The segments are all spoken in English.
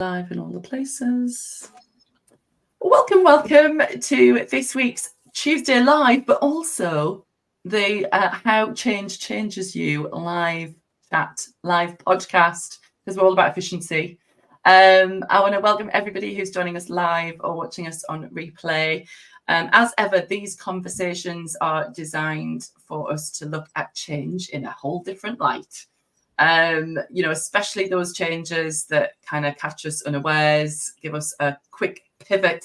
Live in all the places. Welcome to this week's Tuesday Live, but also the How Change Changes You live chat, live podcast, because we're all about efficiency. I want to welcome everybody who's joining us live or watching us on replay. As ever, these conversations are designed for us to look at change in a whole different light. Especially those changes that kind of catch us unawares, give us a quick pivot.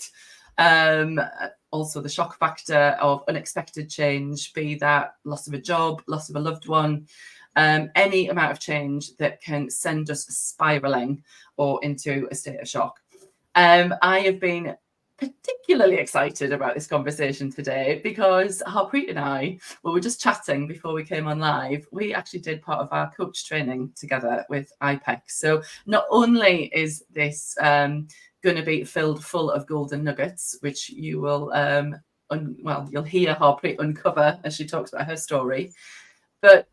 Also the shock factor of unexpected change, be that loss of a job, loss of a loved one, any amount of change that can send us spiraling or into a state of shock. I have been particularly excited about this conversation today because Harpreet and I, we were just chatting before we came on live. We actually did part of our coach training together with IPEC. So not only is this going to be filled full of golden nuggets, which you will, you'll hear Harpreet uncover as she talks about her story. But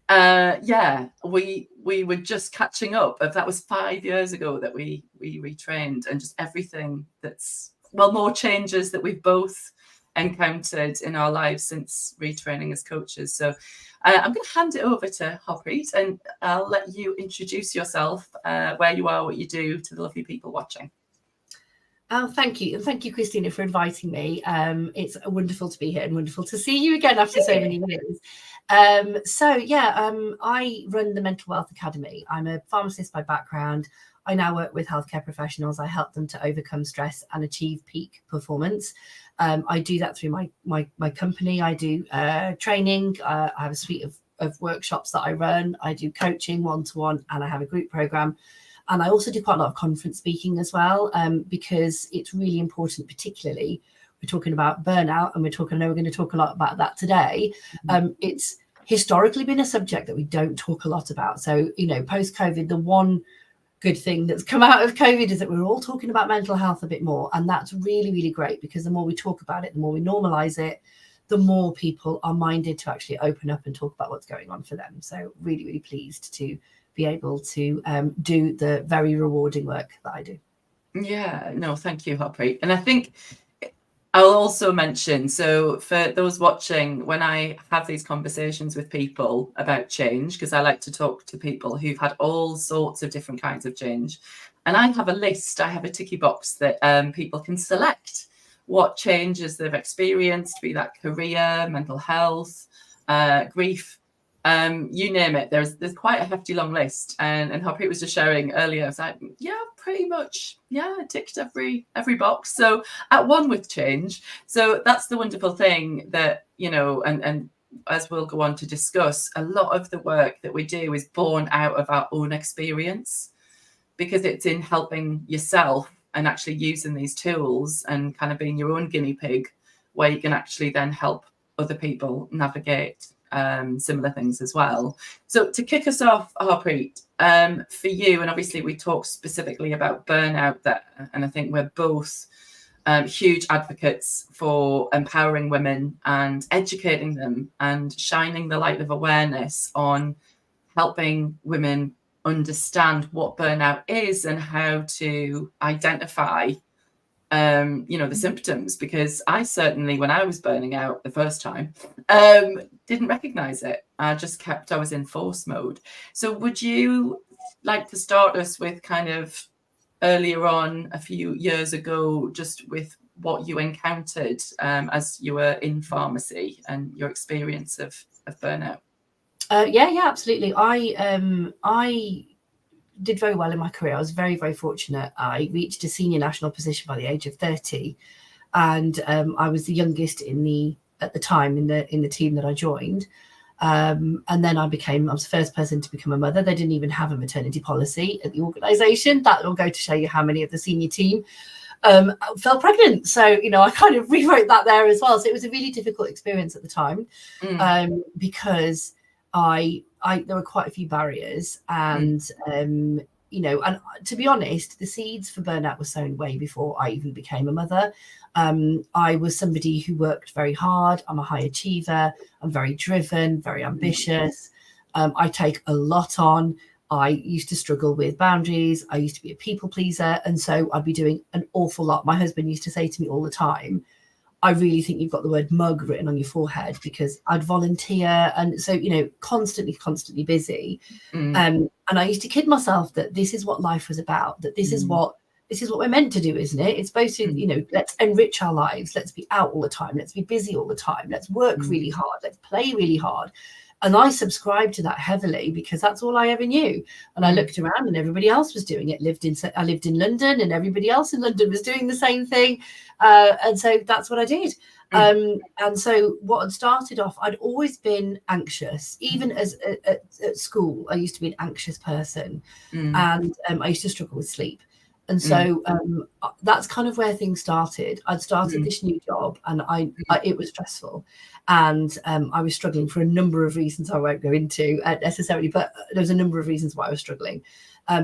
we were just catching up. That was 5 years ago that we retrained, and just everything that's more changes that we've both encountered in our lives since retraining as coaches. So I'm going to hand it over to Harpreet, and I'll let you introduce yourself, where you are, what you do, to the lovely people watching. Oh, thank you. And thank you, Christina, for inviting me. It's wonderful to be here and wonderful to see you again after so many years. I run the Mental Wealth Academy. I'm a pharmacist by background. I now work with healthcare professionals. I help them to overcome stress and achieve peak performance. I do that through my company. I do training. I have a suite of workshops that I run. I do coaching one-to-one, and I have a group program. And I also do quite a lot of conference speaking as well, because it's really important, particularly we're talking about burnout, and I know we're going to talk a lot about that today. It's historically been a subject that we don't talk a lot about. So, post-COVID, the one good thing that's come out of COVID is that we're all talking about mental health a bit more. And that's really, really great, because the more we talk about it, the more we normalize it, the more people are minded to actually open up and talk about what's going on for them. So really, really pleased to be able to do the very rewarding work that I do. Yeah, no, thank you, Harpreet. And I think I'll also mention, so for those watching, when I have these conversations with people about change, because I like to talk to people who've had all sorts of different kinds of change, and I have a list, I have a ticky box that people can select what changes they've experienced, be that career, mental health, grief, you name it. There's quite a hefty long list, and Harpreet was just sharing earlier. I was like, yeah, pretty much, yeah, I ticked every box. So at one with change. So that's the wonderful thing that, and as we'll go on to discuss, a lot of the work that we do is born out of our own experience, because it's in helping yourself and actually using these tools and kind of being your own guinea pig, where you can actually then help other people navigate similar things as well. So to kick us off, Harpreet, for you, and obviously we talked specifically about burnout there, and I think we're both huge advocates for empowering women and educating them and shining the light of awareness on helping women understand what burnout is and how to identify the symptoms, because I certainly, when I was burning out the first time, didn't recognize it. I was in force mode. So would you like to start us with kind of earlier on, a few years ago, just with what you encountered as you were in pharmacy and your experience of burnout? Yeah, absolutely. I did very well in my career. I was very, very fortunate. I reached a senior national position by the age of 30, and I was the youngest at the time in the team that I joined. And then I was the first person to become a mother. They didn't even have a maternity policy at the organisation. That will go to show you how many of the senior team fell pregnant. So, I kind of rewrote that there as well. So it was a really difficult experience at the time, because there were quite a few barriers, and and to be honest, the seeds for burnout were sown way before I even became a mother. I was somebody who worked very hard. I'm a high achiever. I'm very driven, very ambitious. I take a lot on. I used to struggle with boundaries. I used to be a people pleaser. And so I'd be doing an awful lot. My husband used to say to me all the time, I really think you've got the word mug written on your forehead, because I'd volunteer. And so, constantly busy. And I used to kid myself that this is what life was about, that this is what we're meant to do, isn't it? It's supposed to, let's enrich our lives. Let's be out all the time. Let's be busy all the time. Let's work really hard. Let's play really hard. And I subscribed to that heavily because that's all I ever knew. And I looked around and everybody else was doing it. I lived in London and everybody else in London was doing the same thing. And so that's what I did. And so what had started off, I'd always been anxious, even at school. I used to be an anxious person, and I used to struggle with sleep. And so that's kind of where things started. I'd started this new job, and it was stressful, and I was struggling for a number of reasons I won't go into necessarily, but there was a number of reasons why I was struggling.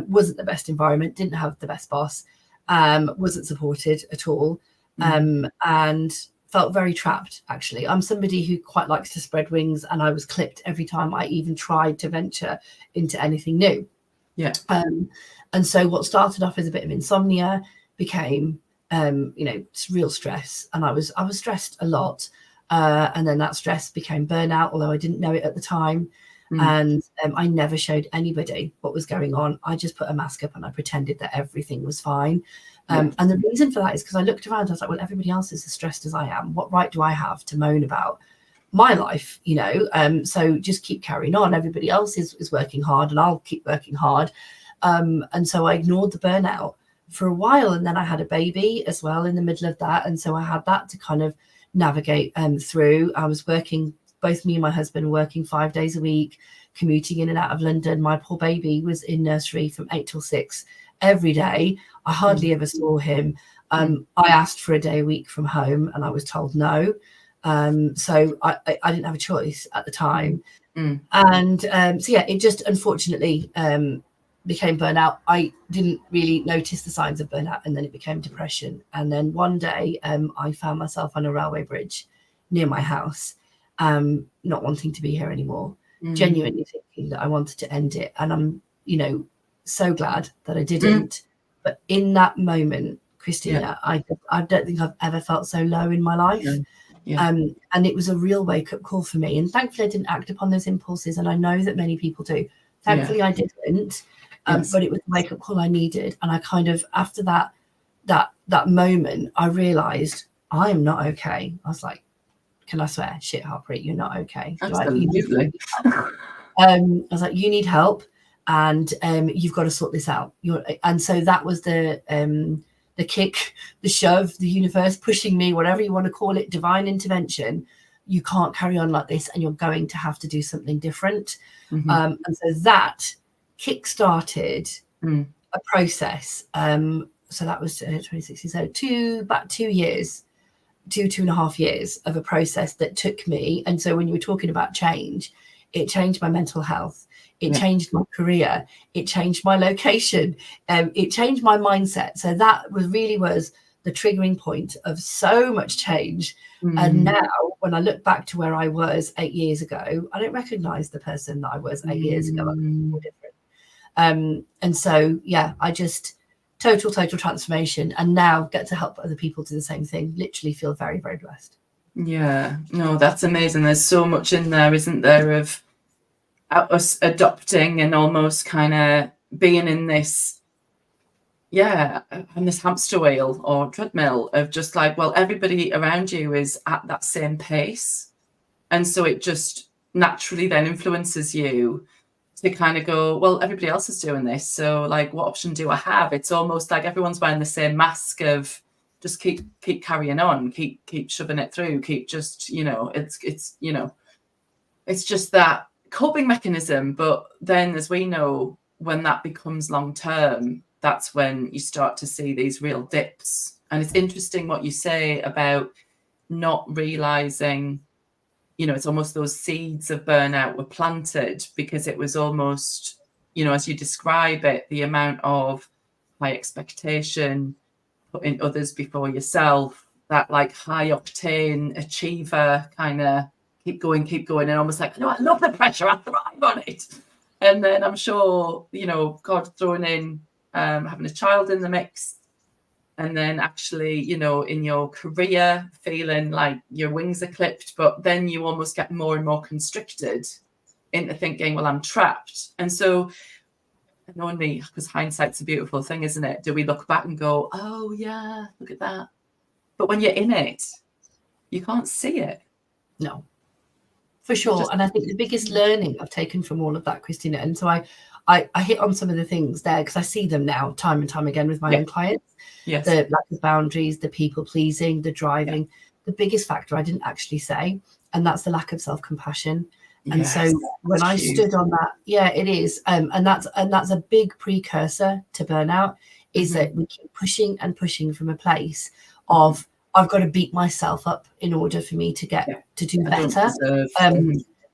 Wasn't the best environment, didn't have the best boss, wasn't supported at all, and felt very trapped, actually. I'm somebody who quite likes to spread wings, and I was clipped every time I even tried to venture into anything new. Yeah. And so what started off as a bit of insomnia became, real stress. And I was stressed a lot. And then that stress became burnout, although I didn't know it at the time. And I never showed anybody what was going on. I just put a mask up and I pretended that everything was fine. And the reason for that is because I looked around, I was like, well, everybody else is as stressed as I am. What right do I have to moan about my life? So just keep carrying on. Everybody else is working hard and I'll keep working hard. And so I ignored the burnout for a while. And then I had a baby as well in the middle of that. And so I had that to kind of navigate through. I was working, both me and my husband working 5 days a week, commuting in and out of London. My poor baby was in nursery from 8 till 6 every day. I hardly ever saw him. I asked for a day a week from home and I was told no. So I didn't have a choice at the time. And it just unfortunately became burnout. I didn't really notice the signs of burnout, and then it became depression. And then one day I found myself on a railway bridge near my house, not wanting to be here anymore, genuinely thinking that I wanted to end it. And I'm, so glad that I didn't. But in that moment, Christina, I don't think I've ever felt so low in my life. And it was a real wake-up call for me. And thankfully, I didn't act upon those impulses. And I know that many people do. Thankfully, I didn't. But it was the wake-up call I needed. And I kind of, after that moment, I realised I'm not okay. I was like, can I swear? Shit, Harpreet, you're not okay. Absolutely. I was like, you need help, and you've got to sort this out. And so that was the kick, the shove, the universe pushing me, whatever you want to call it, divine intervention. You can't carry on like this, and you're going to have to do something different. And so that kick-started a process. So that was 2016. So about 2 years, 2.5 years of a process that took me. And so when you were talking about change, it changed my mental health. It changed my career. It changed my location. It changed my mindset. So that was the triggering point of so much change. And now when I look back to where I was 8 years ago, I don't recognize the person that I was 8 years ago. I'm more different. And so, I just total transformation, and now get to help other people do the same thing. Literally feel very, very blessed. Yeah, no, that's amazing. There's so much in there, isn't there, of us adopting and almost kind of being in this, on this hamster wheel or treadmill of just like, well, everybody around you is at that same pace. And so it just naturally then influences you to kind of go, well, everybody else is doing this. So like, what option do I have? It's almost like everyone's wearing the same mask of just keep carrying on, keep shoving it through, keep just, it's just that coping mechanism. But then, as we know, when that becomes long term, that's when you start to see these real dips. And it's interesting what you say about not realizing, it's almost those seeds of burnout were planted, because it was almost, as you describe it, the amount of high expectation, putting others before yourself, that like high octane achiever kind of keep going, and almost like, no, I love the pressure, I thrive on it. And then I'm sure, you know, God throwing in having a child in the mix, and then actually, you know, in your career feeling like your wings are clipped, but then you almost get more and more constricted into thinking, well, I'm trapped. And so, and only because hindsight's a beautiful thing, isn't it? Do we look back and go, oh yeah, look at that? But when you're in it, you can't see it. No, for sure. And I think the biggest learning I've taken from all of that, Christina, and so I hit on some of the things there because I see them now time and time again with my own clients. Yes. The lack of boundaries, the people pleasing, the driving. The biggest factor I didn't actually say, and that's the lack of self-compassion. And so when I stood on that, it is. And that's a big precursor to burnout, is that we keep pushing and pushing from a place of, I've got to beat myself up in order for me to get to do better.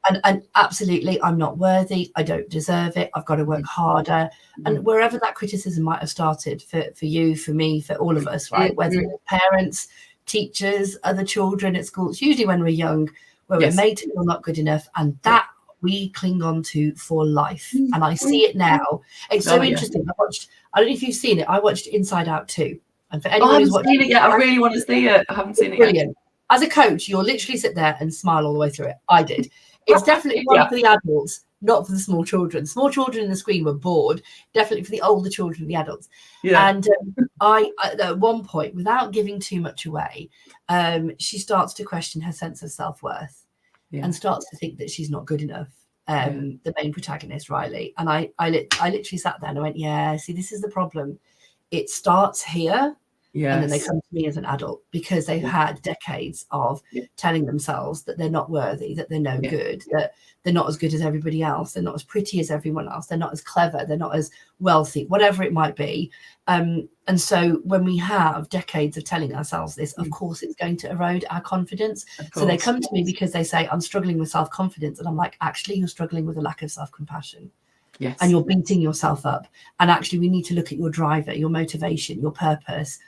And absolutely, I'm not worthy. I don't deserve it. I've got to work harder. And wherever that criticism might have started for you, for me, for all of us, right? Whether it's parents, teachers, other children at school, it's usually when we're young, where we're made to feel not good enough. And that we cling on to for life. And I see it now. It's so interesting. I don't know if you've seen it. I watched Inside Out 2. And for anyone who's watching it yet, I really want to see it. I haven't seen it brilliant. Yet. As a coach, you'll literally sit there and smile all the way through it. I did. It's definitely one for the adults, not for the small children. Small children in the screen were bored. Definitely for the older children, the adults. And I, at one point, without giving too much away, she starts to question her sense of self-worth and starts to think that she's not good enough. The main protagonist, Riley. And I literally sat there and I went, see, this is the problem. It starts here. And then they come to me as an adult because they've had decades of telling themselves that they're not worthy, that they're no good, that they're not as good as everybody else, they're not as pretty as everyone else, they're not as clever, they're not as wealthy, whatever it might be. And so when we have decades of telling ourselves this, of course, it's going to erode our confidence. So they come to me because they say, I'm struggling with self-confidence. And I'm like, actually, you're struggling with a lack of self-compassion. Yes. And you're beating yourself up. And actually, we need to look at your driver, your motivation, your purpose,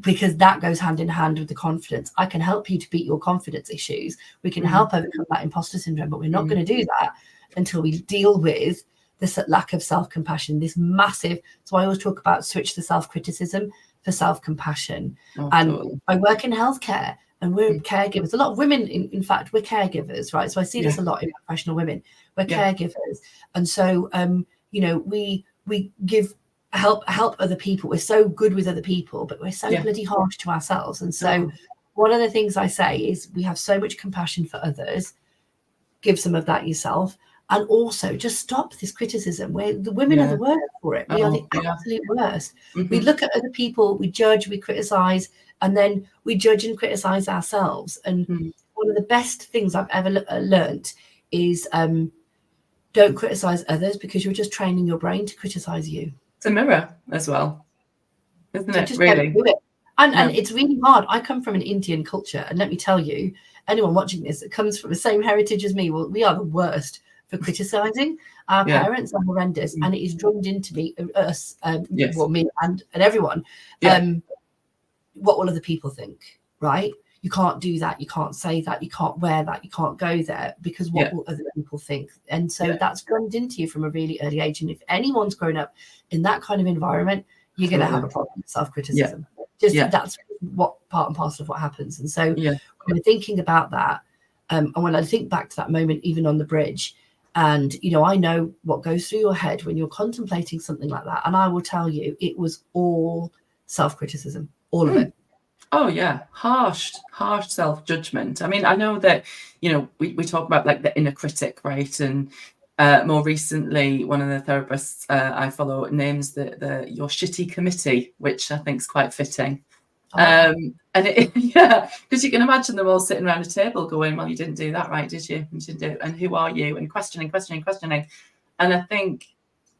because that goes hand in hand with the confidence. I can help you to beat your confidence issues. We can help overcome that imposter syndrome, but we're not going to do that until we deal with this lack of self-compassion, this massive. So I always talk about switch the self-criticism for self-compassion. And I work in healthcare and we're caregivers. A lot of women, in fact, we're caregivers, right? So I see this a lot in professional women. We're caregivers. And so, you know, we give help other people. We're so good with other people, but we're so bloody harsh to ourselves. And so one of the things I say is we have so much compassion for others. Give some of that yourself. And also just stop this criticism where the women are the worst for it. We are the absolute worst. We look at other people, we judge, we criticize, and then we judge and criticize ourselves. And one of the best things I've ever learned is don't criticize others, because you're just training your brain to criticize you. It's a mirror as well, isn't it? Just really? Don't do it. And it's really hard. I come from an Indian culture, and let me tell you, anyone watching this that comes from the same heritage as me, well, we are the worst for criticizing. Our parents are horrendous, and it is drummed into me, us, well, me and everyone, what will other people think, right? You can't do that, you can't say that, you can't wear that, you can't go there, because what will other people think? And so that's drummed into you from a really early age. And if anyone's grown up in that kind of environment, you're going to have a problem with self-criticism. That's what part and parcel of what happens. And so when we're thinking about that, and when I think back to that moment, even on the bridge, and, you know, I know what goes through your head when you're contemplating something like that. And I will tell you, it was all self-criticism, all of it. Oh, yeah. Harsh self-judgment. I mean, I know that, you know, we talk about like the inner critic, right? And more recently, one of the therapists I follow names the your shitty committee, which I think is quite fitting. And because you can imagine them all sitting around a table going, well, you didn't do that right, did you? You didn't do it. And who are you? And questioning. And I think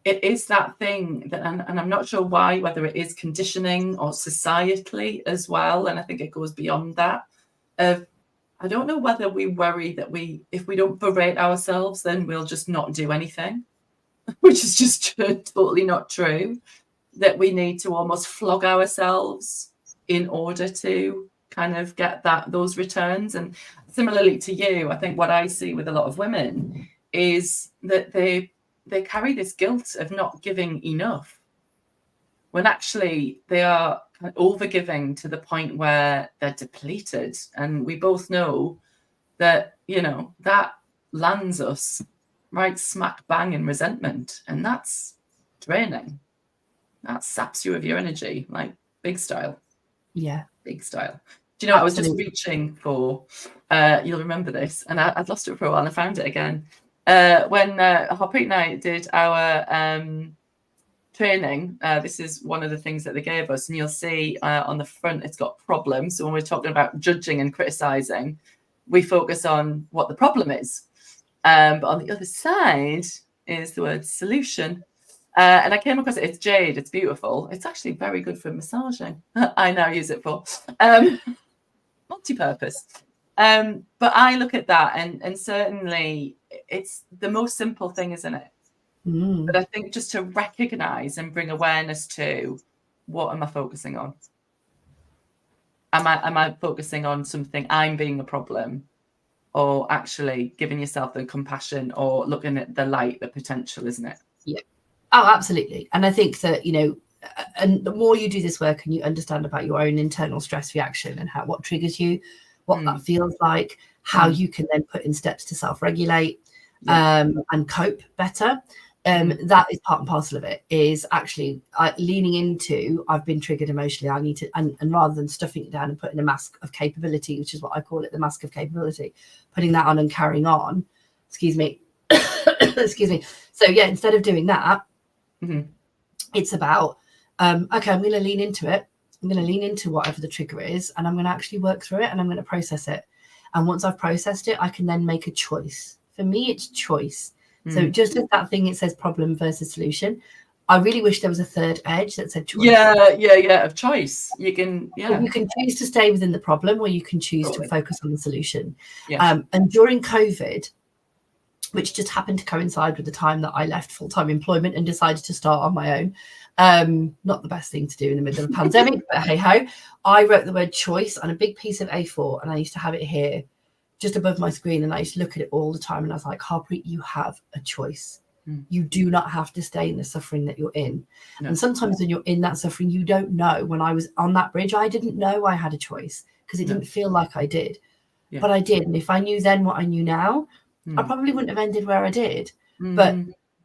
it is that thing that, and I'm not sure why, whether it is conditioning or societally as well. And I think it goes beyond that. I don't know whether we worry that if we don't berate ourselves, then we'll just not do anything, which is just totally not true. That we need to almost flog ourselves in order to kind of get those returns. And similarly to you, I think what I see with a lot of women is that they they carry this guilt of not giving enough, when actually they are overgiving to the point where they're depleted. And we both know that, that lands us right smack bang in resentment. And that's draining. That saps you of your energy, like big style. Yeah. Big style. Do you know, Absolutely. I was just reaching for, you'll remember this, and I'd lost it for a while and I found it again. When Harpreet and I did our training, this is one of the things that they gave us, and you'll see on the front it's got problems. So when we're talking about judging and criticizing, we focus on what the problem is, but on the other side is the word solution. And I came across it. It's jade. It's beautiful. It's actually very good for massaging. I now use it for multi-purpose. But I look at that, and certainly it's the most simple thing, isn't it? But I think just to recognize and bring awareness to, what am I focusing on? Am I focusing on something I'm being a problem, or actually giving yourself the compassion or looking at the light, the potential, isn't it? Yeah. Oh, absolutely. And I think that, and the more you do this work and you understand about your own internal stress reaction and what triggers you, what that feels like, how you can then put in steps to self-regulate and cope better. That is part and parcel of it, is actually leaning into, I've been triggered emotionally, I need to, and rather than stuffing it down and putting a mask of capability, which is what I call it, the mask of capability, putting that on and carrying on, excuse me. So yeah, instead of doing that, it's about, okay, I'm going to lean into it. I'm going to lean into whatever the trigger is, and I'm going to actually work through it, and I'm going to process it. And once I've processed it, I can then make a choice. For me, it's choice. So just as that thing, it says problem versus solution. I really wish there was a third edge that said choice. Yeah, of choice. You can, You can choose to stay within the problem, or you can choose to focus on the solution. And during COVID, which just happened to coincide with the time that I left full-time employment and decided to start on my own. Not the best thing to do in the middle of a pandemic, but hey ho. I wrote the word choice on a big piece of A4, and I used to have it here just above my screen, and I used to look at it all the time, and I was like, Harpreet, you have a choice. You do not have to stay in the suffering that you're in. No. And sometimes when you're in that suffering, you don't know. When I was on that bridge, I didn't know I had a choice because it didn't feel like I did. But I did. And if I knew then what I knew now, I probably wouldn't have ended where I did. But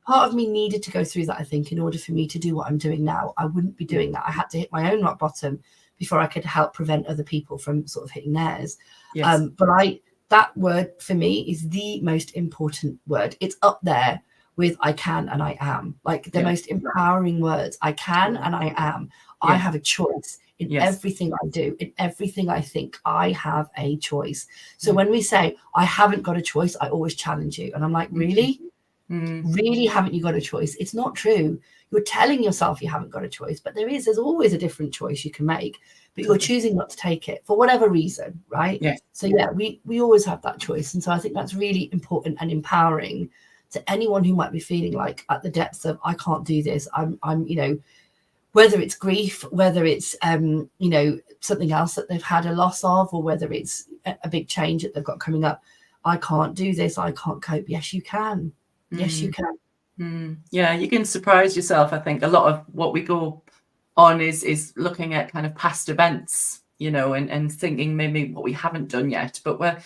part of me needed to go through that, I think, in order for me to do what I'm doing now. I wouldn't be doing that. I had to hit my own rock bottom before I could help prevent other people from sort of hitting theirs. But that word for me is the most important word. It's up there with I can and I am, like the most empowering words. I can and I am. I have a choice in everything I do, in everything I think. I have a choice. So when we say I haven't got a choice, I always challenge you. And I'm like, really? Really, haven't you got a choice? It's not true. You're telling yourself you haven't got a choice, but there's always a different choice you can make, but you're choosing not to take it for whatever reason, right? So we always have that choice. And so I think that's really important and empowering to anyone who might be feeling like at the depths of, I can't do this. I'm whether it's grief, whether it's, something else that they've had a loss of, or whether it's a big change that they've got coming up. I can't do this. I can't cope. Yes, you can. Yes, you can. Yeah, you can surprise yourself. I think a lot of what we go on is looking at kind of past events, and thinking maybe what we haven't done yet, but we're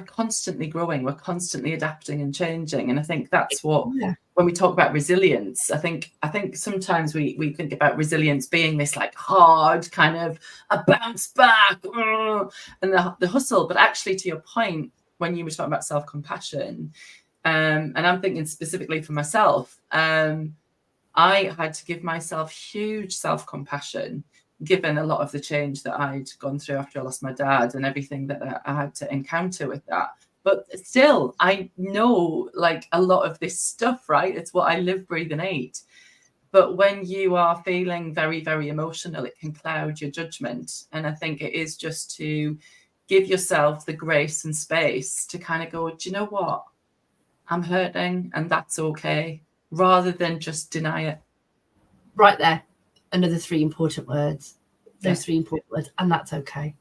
constantly growing, we're constantly adapting and changing. And I think that's what, when we talk about resilience, I think sometimes we think about resilience being this like hard kind of a bounce back and the hustle. But actually, to your point, when you were talking about self-compassion, and I'm thinking specifically for myself, I had to give myself huge self-compassion, given a lot of the change that I'd gone through after I lost my dad and everything that I had to encounter with that. But still, I know like a lot of this stuff, right? It's what I live, breathe, and eat. But when you are feeling very, very emotional, it can cloud your judgment. And I think it is just to give yourself the grace and space to kind of go, do you know what? I'm hurting and that's okay, rather than just deny it. Right there. Another 3 important words. Those 3 important words, and that's okay.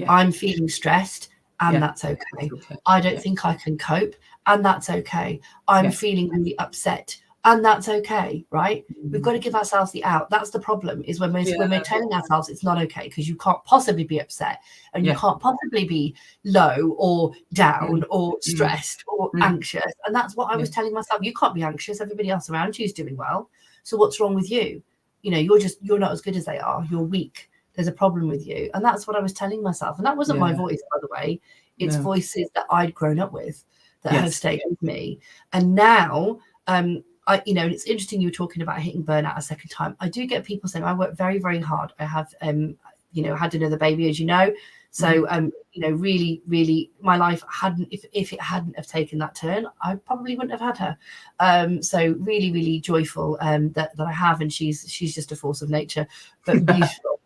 I'm feeling stressed, and that's okay. I don't think I can cope, and that's okay. I'm feeling really upset. And that's okay, right? We've got to give ourselves the out. That's the problem, is when we're telling ourselves it's not okay, because you can't possibly be upset, and you can't possibly be low or down or stressed or anxious. And that's what I was telling myself. You can't be anxious. Everybody else around you is doing well. So what's wrong with you? You know, you're not as good as they are. You're weak. There's a problem with you. And that's what I was telling myself. And that wasn't my voice, by the way. It's voices that I'd grown up with that have stayed with me. And now, you know, and it's interesting you were talking about hitting burnout a second time. I do get people saying I work very, very hard. I have, you know, had another baby, as you know. So, you know, really, really, my life hadn't, if it hadn't have taken that turn, I probably wouldn't have had her. So really, really joyful that I have, and she's just a force of nature, but beautiful.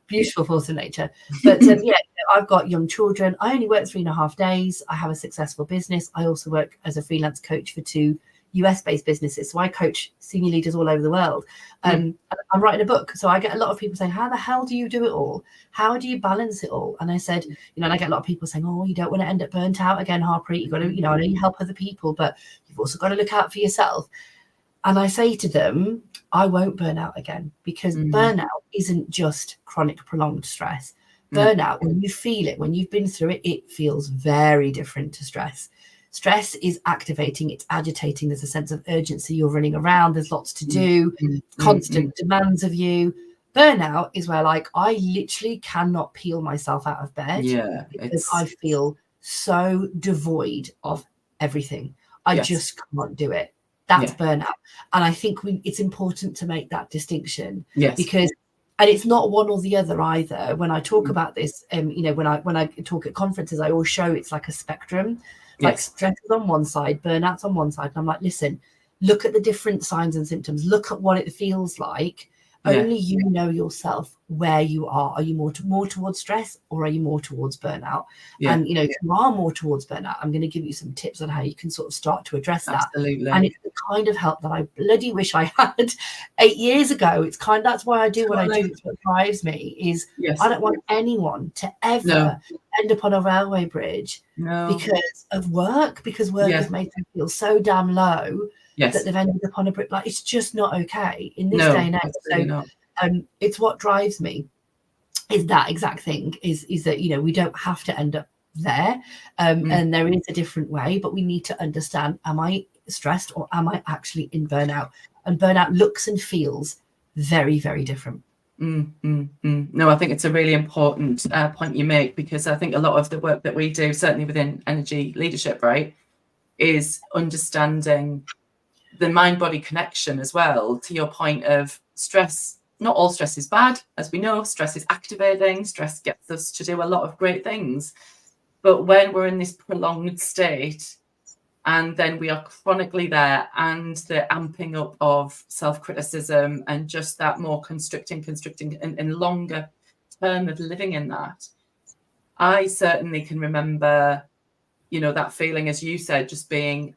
Beautiful force of nature. But yeah, I've got young children. I only work 3.5 days. I have a successful business. I also work as a freelance coach for 2 US-based businesses. So I coach senior leaders all over the world. I'm writing a book. So I get a lot of people saying, how the hell do you do it all? How do you balance it all? And I said, you know, and I get a lot of people saying, oh, you don't want to end up burnt out again, Harpreet. You've got to, you know, I know you help other people, but you've also got to look out for yourself. And I say to them, I won't burn out again, because burnout isn't just chronic prolonged stress. Burnout, when you feel it, when you've been through it, it feels very different to stress. Stress is activating, it's agitating. There's a sense of urgency. You're running around. There's lots to do, constant demands of you. Burnout is where, like, I literally cannot peel myself out of bed because I feel so devoid of everything. I just can't do it. That's burnout. And I think it's important to make that distinction, because, and it's not one or the other either. When I talk about this, you know, when I talk at conferences, I always show it's like a spectrum. Like stress is on one side, burnout's on one side. And I'm like, listen, look at the different signs and symptoms. Look at what it feels like. Only you know yourself where you are. Are you more towards stress, or are you more towards burnout? And, you know, if you are more towards burnout, I'm going to give you some tips on how you can sort of start to address that. And it's the kind of help that I bloody wish I had 8 years ago. It's that's why I do what I do. It's what drives me is I don't want anyone to ever end up on a railway bridge because of work, because work has made them feel so damn low that they've ended up on a bridge. Like, it's just not okay in this day and age. So it's what drives me, is that exact thing, is that, you know, we don't have to end up there, and there is a different way, but we need to understand, am I stressed or am I actually in burnout? And burnout looks and feels very, very different. No, I think it's a really important point you make, because I think a lot of the work that we do, certainly within energy leadership, right, is understanding the mind-body connection as well. To your point of stress, not all stress is bad. As we know, stress is activating. Stress gets us to do a lot of great things. But when we're in this prolonged state, and then we are chronically there, and the amping up of self-criticism and just that more constricting and longer term of living in that, I certainly can remember, you know, that feeling, as you said, just being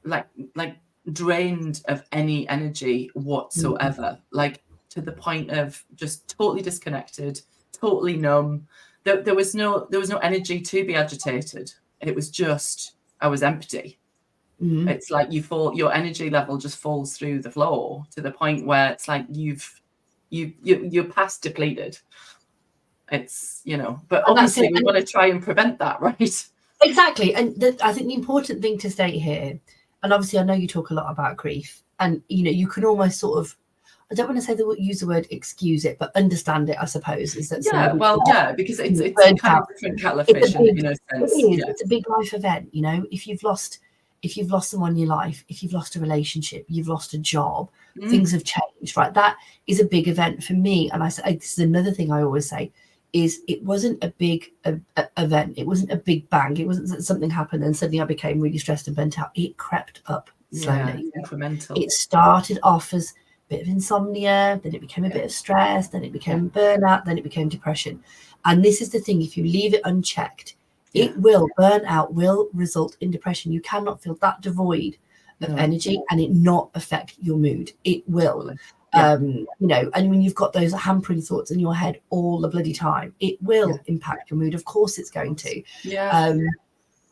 like drained of any energy whatsoever, like to the point of just totally disconnected, totally numb. There was no energy to be agitated. It was just, I was empty. It's like your energy level just falls through the floor to the point where it's like you're past depleted. It's, you know, but obviously we want to try and prevent that, right? Exactly. And I think the important thing to state here, and obviously I know you talk a lot about grief, and, you know, you can almost sort of, I don't want to use the word excuse it, but understand it, I suppose. Is that because it's a kind of different kettle of fish in a sense. It's a big life event, you know. If you've lost someone in your life, if you've lost a relationship, you've lost a job, things have changed, right? That is a big event for me. And I say, this is another thing I always say, is it wasn't a big event. It wasn't a big bang. It wasn't that something happened and suddenly I became really stressed and burnt out. It crept up slowly. Incremental. It started off as a bit of insomnia, then it became a bit of stress, then it became burnout, then it became depression. And this is the thing, if you leave it unchecked, burnout will result in depression. You cannot feel that devoid of energy and it not affect your mood. It will. You know, and when you've got those hampering thoughts in your head all the bloody time, it will impact your mood. Of course it's going to.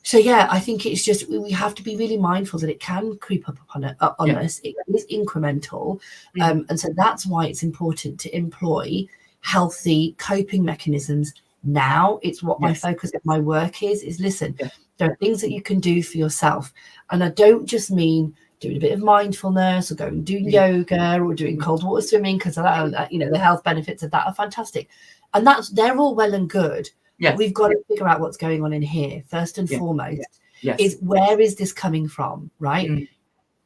So yeah, I think it's just we have to be really mindful that it can creep up on us. It is incremental, and so that's why it's important to employ healthy coping mechanisms now. It's what my focus of my work is. Listen, there are things that you can do for yourself, and I don't just mean doing a bit of mindfulness or going and doing yoga or doing cold water swimming, because the health benefits of that are fantastic, and they're all well and good. But we've got to figure out what's going on in here first and foremost. Is where is this coming from, right?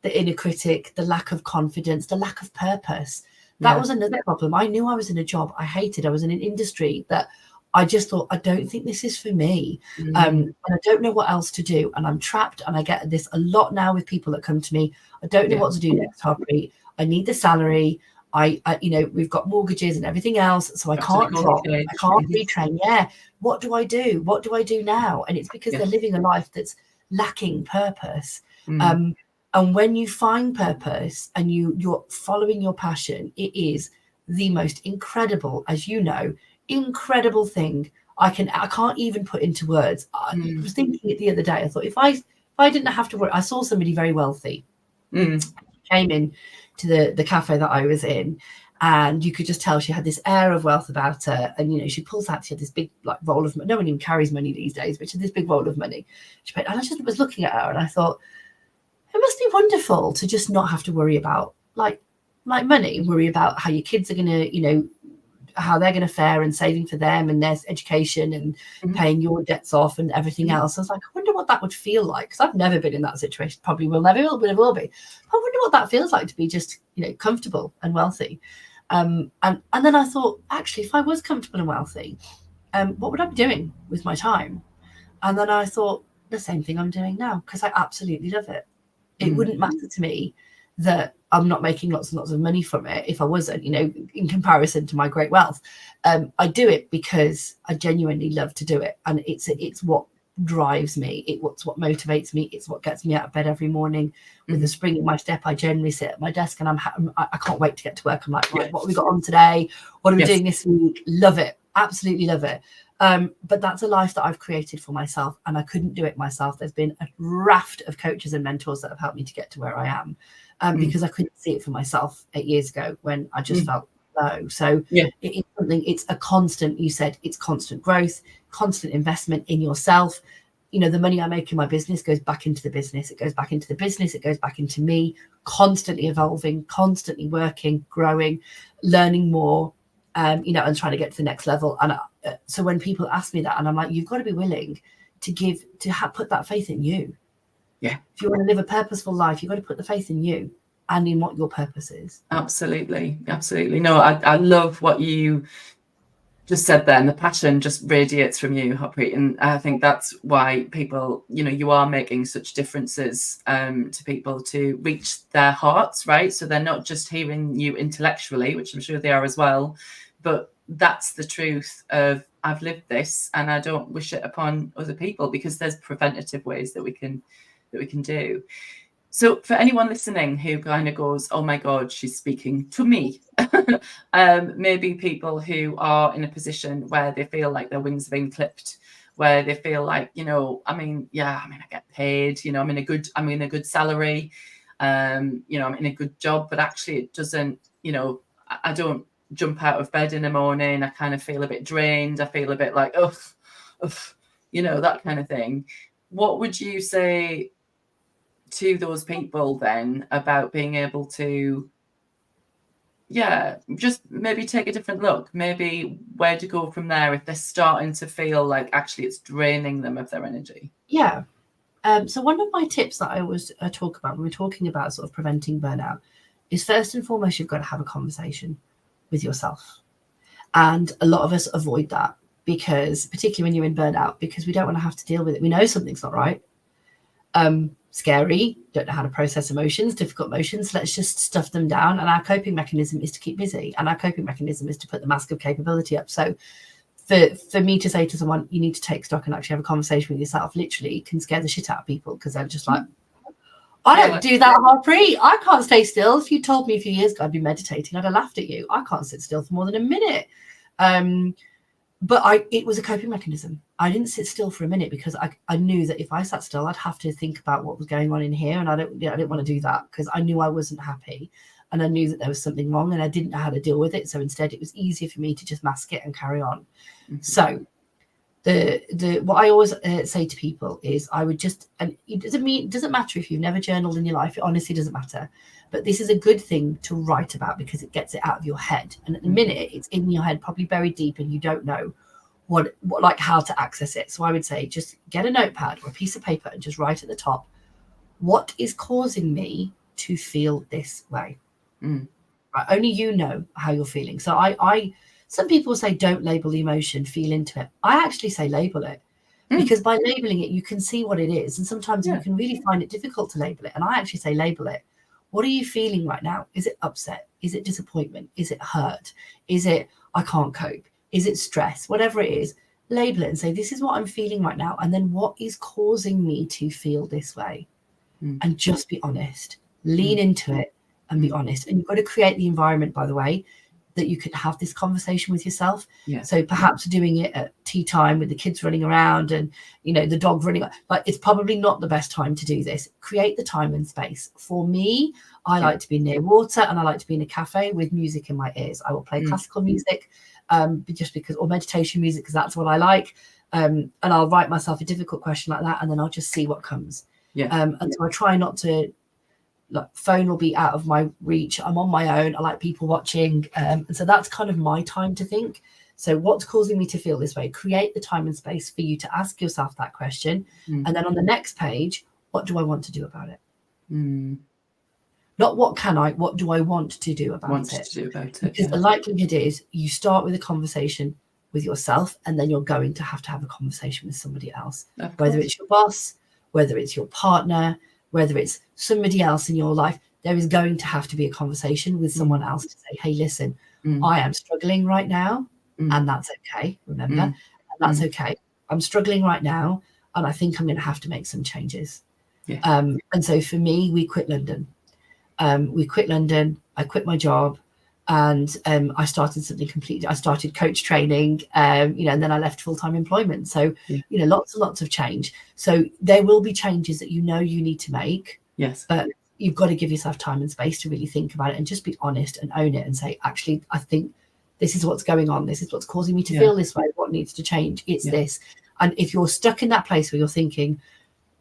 The inner critic, the lack of confidence, the lack of purpose. That was another problem. I knew I was in a job I hated. I was in an industry that I just thought, I don't think this is for me. And I don't know what else to do. And I'm trapped. And I get this a lot now with people that come to me. I don't know what to do next, Harpreet. I need the salary. We've got mortgages and everything else. So I can't drop. I can't retrain. What do I do? What do I do now? And it's because they're living a life that's lacking purpose. And when you find purpose and you're following your passion, it is the most incredible, as you know, incredible thing I can't even put into words. I was thinking it the other day. I thought if I didn't have to work, I saw somebody very wealthy came in to the cafe that I was in, and you could just tell she had this air of wealth about her. And she pulls out, she had this big roll of money. No one even carries money these days, but she had this big roll of money. And I just was looking at her and I thought, it must be wonderful to just not have to worry about like money, worry about how your kids are going to, how they're going to fare and saving for them and their education and paying your debts off and everything else. I was like, I wonder what that would feel like, because I've never been in that situation. Probably will never will, but it will be. I wonder what that feels like to be just, comfortable and wealthy. And then I thought, actually, if I was comfortable and wealthy, what would I be doing with my time? And then I thought the same thing I'm doing now, because I absolutely love it. It wouldn't matter to me that I'm not making lots and lots of money from it if I wasn't, in comparison to my great wealth. I do it because I genuinely love to do it. And it's what drives me. It's what motivates me. It's what gets me out of bed every morning with a spring in my step. I generally sit at my desk and I can't wait to get to work. I'm like, right, what have we got on today? What are we doing this week? Love it. Absolutely love it. But that's a life that I've created for myself, and I couldn't do it myself. There's been a raft of coaches and mentors that have helped me to get to where I am, because I couldn't see it for myself 8 years ago when I just felt low. So it is something, it's a constant, you said, it's constant growth, constant investment in yourself. The money I make in my business goes back into the business. It goes back into the business. It goes back into me, constantly evolving, constantly working, growing, learning more, and trying to get to the next level. And so when people ask me that, and I'm like, you've got to be willing to put that faith in you. Yeah. If you want to live a purposeful life, you've got to put the faith in you and in what your purpose is. Absolutely. Absolutely. No, I love what you just said there, and the passion just radiates from you, Harpreet. And I think that's why people, you are making such differences to people to reach their hearts, right? So they're not just hearing you intellectually, which I'm sure they are as well, but that's the truth of, I've lived this and I don't wish it upon other people, because there's preventative ways that we can do. So for anyone listening who kind of goes, oh my God, she's speaking to me, maybe people who are in a position where they feel like their wings have been clipped, where they feel like, I get paid, I'm in a good salary, I'm in a good job, but actually it doesn't, I don't jump out of bed in the morning. I kind of feel a bit drained. I feel a bit like, that kind of thing. What would you say to those people then about being able to, just maybe take a different look, maybe where to go from there if they're starting to feel like actually it's draining them of their energy? Yeah. So one of my tips that I always talk about when we're talking about sort of preventing burnout is, first and foremost, you've got to have a conversation with yourself. And a lot of us avoid that, because particularly when you're in burnout, because we don't want to have to deal with it. We know something's not right. Scary, don't know how to process emotions, difficult emotions. Let's just stuff them down. And our coping mechanism is to keep busy. And our coping mechanism is to put the mask of capability up. So for me to say to someone, you need to take stock and actually have a conversation with yourself, literally can scare the shit out of people, because they're just like, I don't do that, Harpreet. I can't stay still. If you told me a few years ago I'd be meditating, I'd have laughed at you. I can't sit still for more than a minute. But it was a coping mechanism. I didn't sit still for a minute because I knew that if I sat still, I'd have to think about what was going on in here. And I didn't want to do that because I knew I wasn't happy. And I knew that there was something wrong and I didn't know how to deal with it. So instead, it was easier for me to just mask it and carry on. Mm-hmm. So what I always say to people is I would just, and it doesn't matter if you've never journaled in your life. It honestly doesn't matter. But this is a good thing to write about because it gets it out of your head. And at the minute, it's in your head, probably buried deep, and you don't know what like how to access it. So I would say just get a notepad or a piece of paper and just write at the top, what is causing me to feel this way? Right, only you know how you're feeling. So some people say don't label the emotion, feel into it. I actually say label it because by labeling it, you can see what it is. And sometimes you can really find it difficult to label it. And I actually say label it. What are you feeling right now? Is it upset? Is it disappointment? Is it hurt? Is it I can't cope? Is it stress? Whatever it is, label it and say, this is what I'm feeling right now. And then what is causing me to feel this way? And just be honest. Lean into it and be honest. And you've got to create the environment, by the way, that you can have this conversation with yourself. So perhaps doing it at tea time with the kids running around and, the dog running, like it's probably not the best time to do this. Create the time and space. For me, I like to be near water and I like to be in a cafe with music in my ears. I will play classical music just because, or meditation music, because that's what I like. And I'll write myself a difficult question like that and then I'll just see what comes. And so I try not to, like, phone will be out of my reach. I'm on my own. I like people watching. And so that's kind of my time to think. So what's causing me to feel this way? Create the time and space for you to ask yourself that question. And then on the next page, what do I want to do about it? Not what do I want to do about it? Because the likelihood is you start with a conversation with yourself and then you're going to have a conversation with somebody else, whether it's your boss, whether it's your partner, whether it's somebody else in your life. There is going to have to be a conversation with someone else to say, hey, listen, I am struggling right now. And that's okay. Remember, and that's okay. I'm struggling right now. And I think I'm going to have to make some changes. And so for me, we quit London. I quit my job and I started something completely. I started coach training, and then I left full-time employment. So, lots and lots of change. So there will be changes that you need to make. But you've got to give yourself time and space to really think about it and just be honest and own it and say, actually, I think this is what's going on. This is what's causing me to feel this way. What needs to change? It's this. And if you're stuck in that place where you're thinking,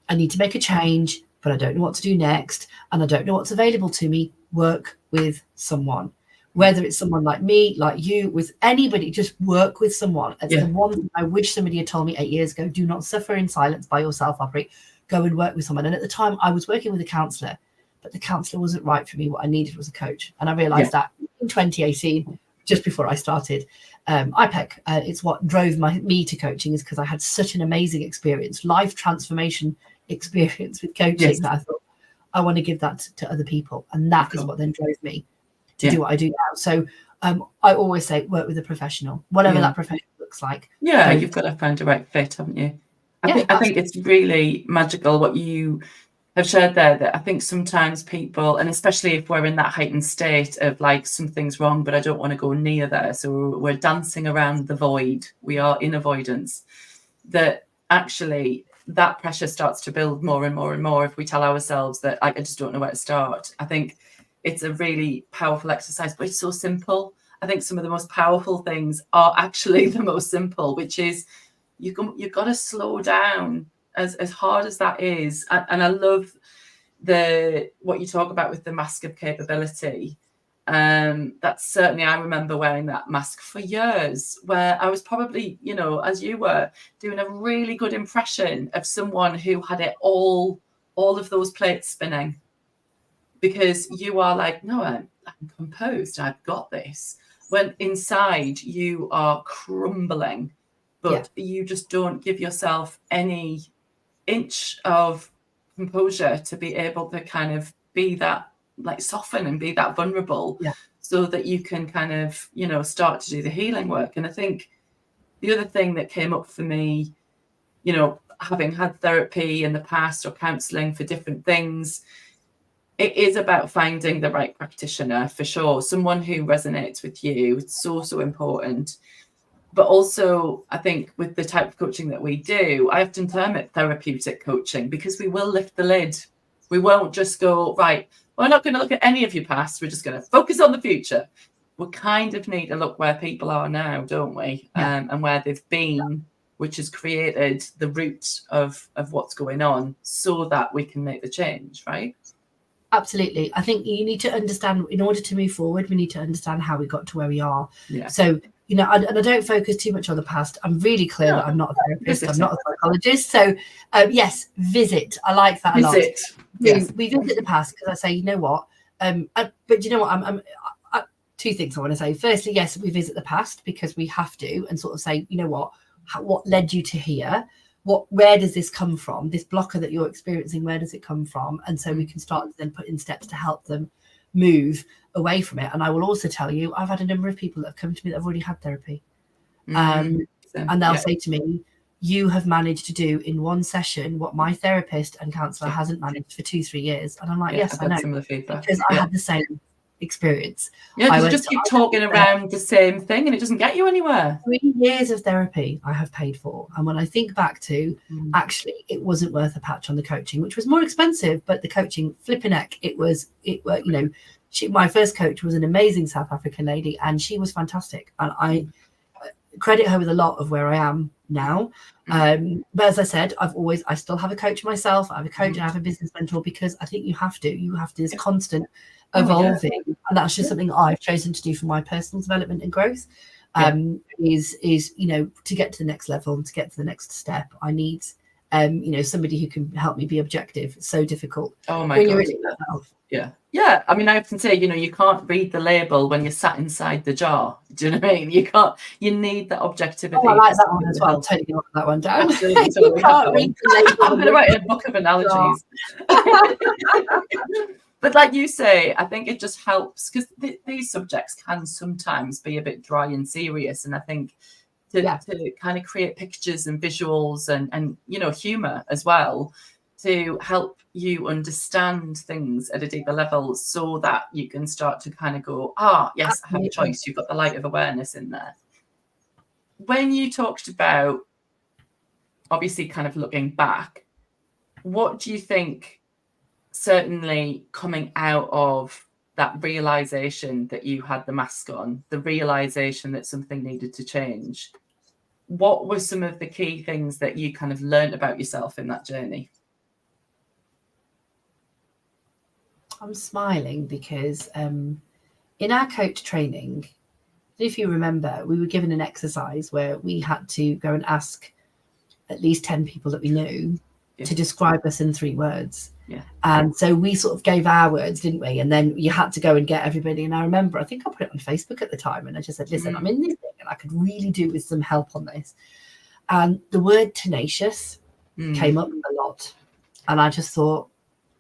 I need to make a change, but I don't know what to do next, and I don't know what's available to me, work with someone. Whether it's someone like me, like you, with anybody, just work with someone. It's the one thing I wish somebody had told me 8 years ago. Do not suffer in silence by yourself, Harpreet. Go and work with someone. And at the time, I was working with a counsellor, but the counsellor wasn't right for me. What I needed was a coach. And I realised that in 2018, just before I started IPEC. It's what drove me to coaching, is because I had such an amazing experience, life transformation experience with coaching, that I thought, I want to give that to other people. And that is what then drove me to do what I do now. So I always say, work with a professional, whatever that professional looks like. You've got to find the right fit, haven't you? I think it's really magical what you have shared there, that I think sometimes people, and especially if we're in that heightened state of like something's wrong, but I don't want to go near there. So we're dancing around the void. We are in avoidance. That actually that pressure starts to build more and more and more if we tell ourselves that I just don't know where to start. I think it's a really powerful exercise, but it's so simple. I think some of the most powerful things are actually the most simple, which is you've got to slow down, as hard as that is. And I love what you talk about with the mask of capability. That's certainly, I remember wearing that mask for years, where I was probably, as you were, doing a really good impression of someone who had it all of those plates spinning. Because you are like, no, I'm composed. I've got this. When inside you are crumbling, but you just don't give yourself any inch of composure to be able to kind of be that, like, soften and be that vulnerable, so that you can kind of, start to do the healing work. And I think the other thing that came up for me, having had therapy in the past or counselling for different things, it is about finding the right practitioner, for sure. Someone who resonates with you. It's so, so important. But also, I think with the type of coaching that we do, I often term it therapeutic coaching, because we will lift the lid. We won't just go, right, we're not going to look at any of your past. We're just going to focus on the future. We kind of need to look where people are now, don't we? And where they've been, which has created the root of what's going on, so that we can make the change, right? Absolutely. I think you need to understand, in order to move forward, we need to understand how we got to where we are. Yeah. So, you know, and I don't focus too much on the past. I'm really clear that I'm not a therapist. I'm not a psychologist. So, yes, visit. I like that a lot. Yes. We visit the past, because I say, you know what? But you know what? Two things I want to say. Firstly, yes, we visit the past because we have to, and sort of say, you know what led you to here? Where does this come from? This blocker that you're experiencing, where does it come from? And so we can start to then put in steps to help them move away from it. And I will also tell you, I've had a number of people that have come to me that have already had therapy. And they'll say to me, you have managed to do in one session what my therapist and counsellor hasn't managed for 2-3 years. And I'm like, yes, I know. Similar feedback. Because I had the same experience. Yeah, because you just keep talking around the same thing and it doesn't get you anywhere. 3 years of therapy I have paid for. And when I think back to, actually, it wasn't worth a patch on the coaching, which was more expensive, but the coaching, flipping heck, my first coach was an amazing South African lady, and she was fantastic. And I credit her with a lot of where I am now. But as I said, I still have a coach myself. I have a coach and I have a business mentor, because I think you have to, this constant evolving. And that's just something I've chosen to do for my personal development and growth. Is to get to the next level and to get to the next step, I need somebody who can help me be objective. It's so difficult. Oh my God. Yeah. I mean, I often say, you can't read the label when you're sat inside the jar. Do you know what I mean? You need that objectivity. Oh, I like that one as well. I'm totally write that one down. Absolutely. You can't read the label. I'm going to write a book of analogies. But like you say, I think it just helps, because these subjects can sometimes be a bit dry and serious. And I think to kind of create pictures and visuals and humour as well, to help you understand things at a deeper level, so that you can start to kind of go, yes, I have a choice. You've got the light of awareness in there. When you talked about, obviously, kind of looking back, what do you think, certainly coming out of that realization that you had the mask on, the realization that something needed to change, what were some of the key things that you kind of learned about yourself in that journey? I'm smiling because in our coach training, if you remember, we were given an exercise where we had to go and ask at least 10 people that we knew to describe us in 3 words. Yeah. And so we sort of gave our words, didn't we? And then you had to go and get everybody. And I remember, I think I put it on Facebook at the time, and I just said, listen, I'm in this thing and I could really do with some help on this. And the word tenacious came up a lot. And I just thought,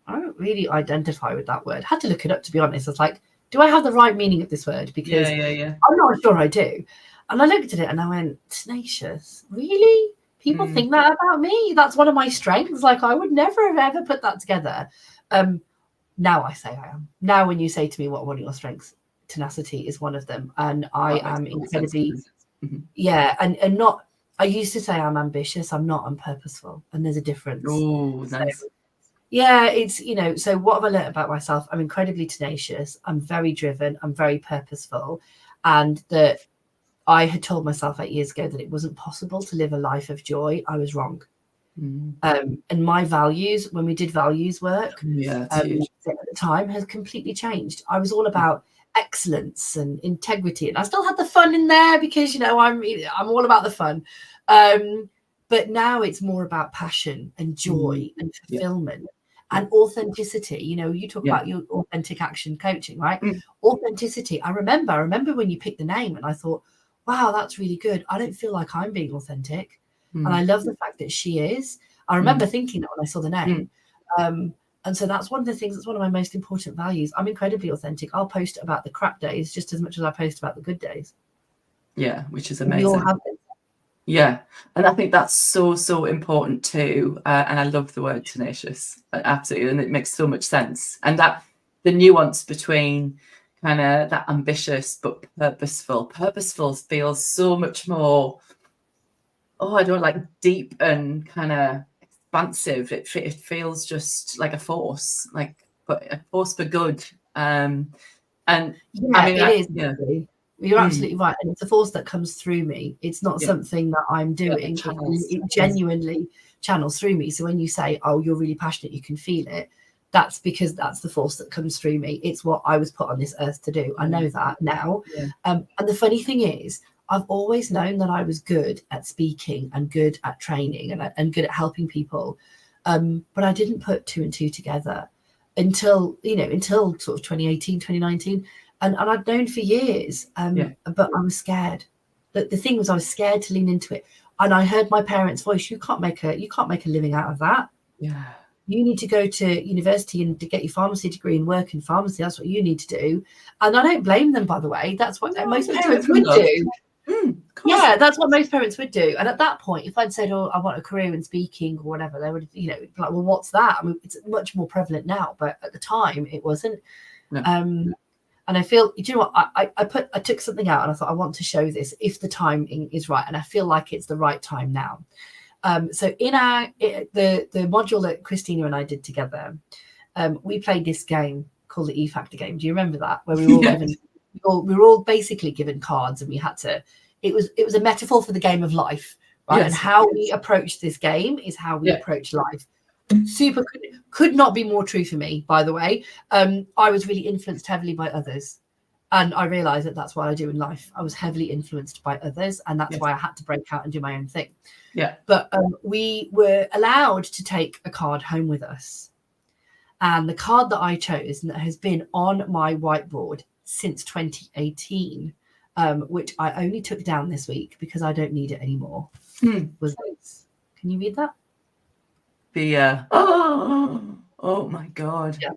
I don't really identify with that word. Had to look it up, to be honest. I was like, do I have the right meaning of this word? Because I'm not sure I do. And I looked at it and I went, tenacious? Really? People think that about me? That's one of my strengths. Like, I would never have ever put that together. Now I say I am. Now when you say to me, what are one of your strengths? Tenacity is one of them. And I am incredibly, and not, I used to say I'm ambitious. I'm not, I'm purposeful. And there's a difference. Oh, nice. So, yeah, it's, so what have I learned about myself? I'm incredibly tenacious. I'm very driven. I'm very purposeful. And that I had told myself 8 years ago that it wasn't possible to live a life of joy. I was wrong. And my values, when we did values work, at the time, has completely changed. I was all about excellence and integrity, and I still had the fun in there because I'm all about the fun. But now it's more about passion and joy and fulfillment. And authenticity, you talk about your authentic action coaching, right? Authenticity. I remember when you picked the name and I thought, wow, that's really good. I don't feel like I'm being authentic. And I love the fact that she is. I remember thinking that when I saw the name. And so that's one of the things, that's one of my most important values. I'm incredibly authentic. I'll post about the crap days just as much as I post about the good days. Yeah, which is amazing. We all have it. Yeah, and I think that's so important too. And I love the word tenacious, absolutely, and it makes so much sense. And that the nuance between kind of that ambitious but purposeful. Purposeful feels so much more, I don't like, deep and kind of expansive. It feels just like a force, like, but a force for good. And yeah, I mean, it is. yeah. You're absolutely right. And it's a force that comes through me. It's not something that I'm doing. It genuinely channels through me. So when you say, oh, you're really passionate, you can feel it, that's because that's the force that comes through me. It's what I was put on this earth to do. I know that now. Yeah. And the funny thing is, I've always known that I was good at speaking and good at training and good at helping people. But I didn't put 2 and 2 together until sort of 2018, 2019. And I'd known for years, but I was scared. The thing was, I was scared to lean into it. And I heard my parents' voice: you can't make a living out of that. Yeah. You need to go to university and to get your pharmacy degree and work in pharmacy. That's what you need to do. And I don't blame them, by the way. That's what most parents would do. Yeah, that's what most parents would do. And at that point, if I'd said, oh, I want a career in speaking or whatever, they would, like, well, what's that? I mean, it's much more prevalent now, but at the time it wasn't. No. And I feel, do you know what? I took something out and I thought, I want to show this if the timing is right. And I feel like it's the right time now. So in the module that Christina and I did together, we played this game called the E-Factor game. Do you remember that? Where we were all we were all basically given cards, and we had to. It was a metaphor for the game of life, right? Yes, and how we approach this game is how we approach life. Super could not be more true for me, by the way. I was really influenced heavily by others, and I realized that that's what I do in life. I was heavily influenced by others, and that's why I had to break out and do my own thing. Yeah. But we were allowed to take a card home with us, and the card that I chose, and that has been on my whiteboard since 2018, which I only took down this week because I don't need it anymore, was this. Can you read that? Oh my God. Yeah.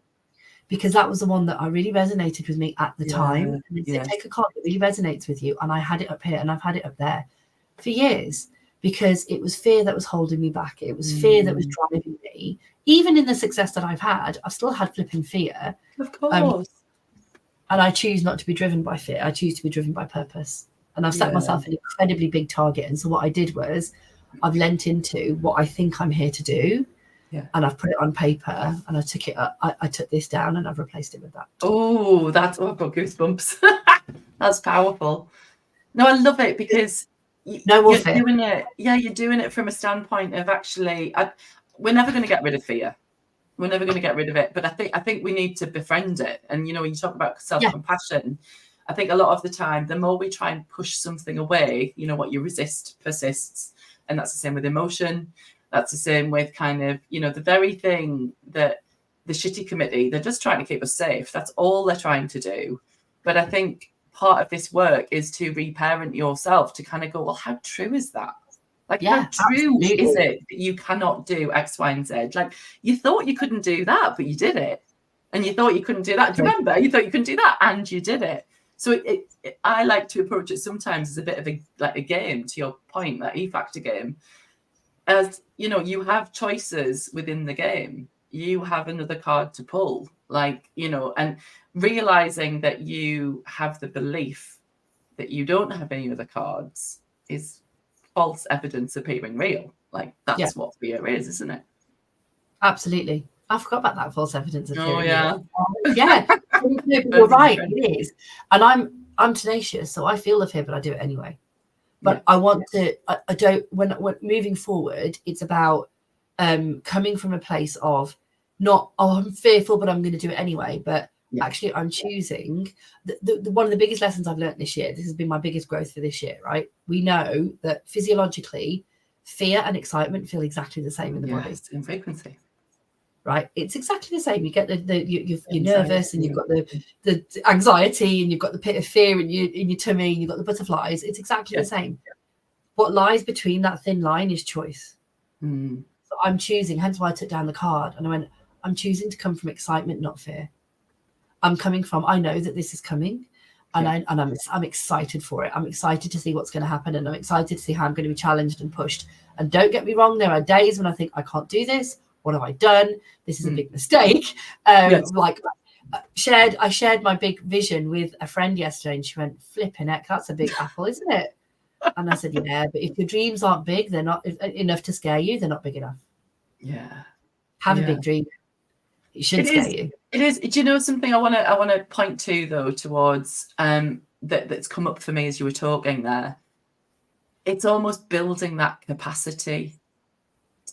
Because that was the one that I really resonated with me at the time. And they take a card that really resonates with you. And I had it up here and I've had it up there for years, because it was fear that was holding me back. It was fear that was driving me. Even in the success that I've had, I've still had flipping fear. Of course. And I choose not to be driven by fear. I choose to be driven by purpose. And I've set myself an incredibly big target. And so what I did was I've lent into what I think I'm here to do. Yeah. And I've put it on paper and I took it up. I took this down and I've replaced it with that. Oh, I've got goosebumps. That's powerful. No, I love it, because you're doing it. Yeah, you're doing it from a standpoint of actually, we're never going to get rid of fear. We're never going to get rid of it. But I think we need to befriend it. And, when you talk about self-compassion, I think a lot of the time, the more we try and push something away, what you resist persists. And that's the same with emotion. That's the same with kind of, the very thing that the shitty committee, they're just trying to keep us safe. That's all they're trying to do. But I think part of this work is to reparent yourself, to kind of go, well, how true is that? Like, how true is it that you cannot do X, Y, and Z? Like, you thought you couldn't do that, but you did it. And you thought you couldn't do that. Do you remember? You thought you couldn't do that, and you did it. So I like to approach it sometimes as a bit of a game, to your point, that E-Factor game. As you have choices within the game. You have another card to pull, and realizing that you have the belief that you don't have any other cards is false evidence appearing real. Like, that's what fear is, isn't it? Absolutely. I forgot about that false evidence appearing real. Yeah. You're right. It is. And I'm tenacious, so I feel the fear, but I do it anyway. But I want to, I don't, when moving forward, it's about coming from a place of not, I'm fearful, but I'm going to do it anyway. But actually, I'm choosing. One of the biggest lessons I've learned this year, this has been my biggest growth for this year, right? We know that physiologically, fear and excitement feel exactly the same in the body. In frequency. Right, it's exactly the same. You get you're nervous, and you've got the anxiety, and you've got the pit of fear in your tummy, and you've got the butterflies. It's exactly the same. What lies between that thin line is choice. So I'm choosing. Hence why I took down the card, and I went, I'm choosing to come from excitement, not fear. I'm coming from, I know that this is coming, and I'm excited for it. I'm excited to see what's going to happen, and I'm excited to see how I'm going to be challenged and pushed. And don't get me wrong, there are days when I think I can't do this. What have I done? This is a big mistake. I shared my big vision with a friend yesterday, and she went, "Flipping heck, that's a big apple, isn't it?" And I said, "Yeah, but if your dreams aren't big, they're not enough to scare you. They're not big enough. Yeah. Have a big dream. It should scare you." It is. Do you know something I want to point to though towards that's come up for me as you were talking there? It's almost building that capacity